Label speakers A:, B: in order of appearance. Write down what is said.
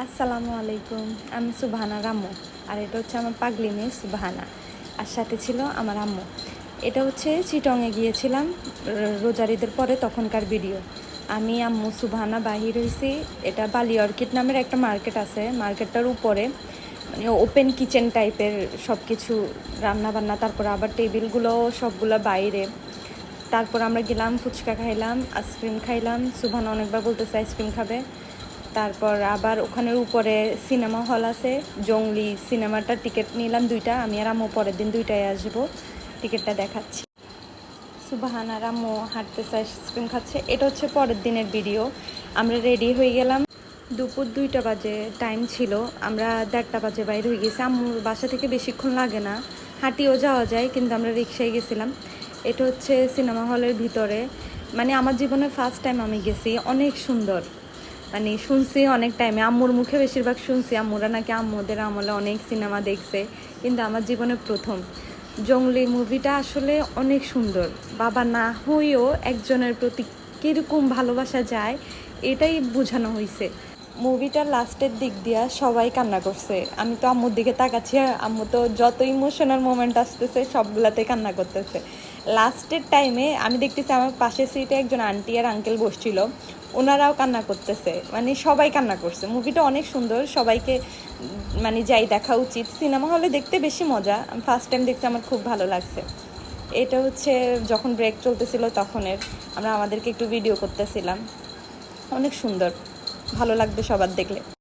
A: আসসালামু আলাইকুম। আমি সুবহানা রাম্মু, আর এটা হচ্ছে আমার পাগলি মেয়ে সুবহানা, আর সাথে ছিল আমার আম্মু। এটা হচ্ছে চিটংয়ে গিয়েছিলাম রোজার ঈদের পরে, তখনকার ভিডিও। আমি আম্মু সুবহানা বাহির হয়েছি। এটা বালি অর্কিড নামের একটা মার্কেট আছে, মার্কেটটার উপরে মানে ওপেন কিচেন টাইপের সব কিছু, রান্নাবান্না, তারপর আবার টেবিলগুলো সবগুলো বাইরে। তারপর আমরা গেলাম, ফুচকা খাইলাম, আইসক্রিম খাইলাম। সুবহানা অনেকবার বলতেছে আইসক্রিম খাবে। তারপর আবার ওখানের উপরে সিনেমা হল আছে, জংলি সিনেমাটার টিকিট নিলাম 2টা। আমি আর আম্মু পরের দিন 2টায় আসবো, টিকিটটা দেখাচ্ছি। সুবহানা আর আম্মু হাঁটতেছে, আইসক্রিম খাচ্ছে। এটা হচ্ছে পরের দিনের ভিডিও। আমরা রেডি হয়ে গেলাম, দুপুর 2টা বাজে টাইম ছিল। আমরা 1:30 বাজে বাইরে হয়ে গেছি। আম্মুর বাসা থেকে বেশিক্ষণ লাগে না, হাঁটিও যাওয়া যায়, কিন্তু আমরা রিক্সায় গেছিলাম। এটা হচ্ছে সিনেমা হলের ভিতরে, মানে আমার জীবনে ফার্স্ট টাইম আমি গেছি। অনেক সুন্দর, মানে শুনছি অনেক টাইমে, আম্মুর মুখে বেশিরভাগ শুনছি আম্মুরা নাকি আম্মুদের আমলে অনেক সিনেমা দেখছে, কিন্তু আমার জীবনে প্রথম। জংলি মুভিটা আসলে অনেক সুন্দর। বাবা না হয়েও একজনের প্রতি কীরকম ভালোবাসা যায় এটাই বোঝানো হয়েছে। মুভিটার লাস্টের দিক দিয়া সবাই কান্না করছে। আমি তো আম্মুর দিকে তাকাচ্ছি, আম্মু তো যত ইমোশনাল মোমেন্ট আসতেছে সবগুলাতে কান্না করতেছে। লাস্টের টাইমে আমি দেখতেছি আমার পাশের সিটে একজন আন্টি আর আঙ্কেল বসছিল, ওনারাও কান্না করতেছে, মানে সবাই কান্না করছে। মুভিটা অনেক সুন্দর, সবাইকে মানে যাই দেখা উচিত। সিনেমা হলে দেখতে বেশি মজা, আমি ফার্স্ট টাইম দেখতে আমার খুব ভালো লাগছে। এটা হচ্ছে যখন ব্রেক চলতেছিল তখনের, আমরা আমাদেরকে একটু ভিডিও করতেছিলাম। অনেক সুন্দর, ভালো লাগবে সবার দেখলে।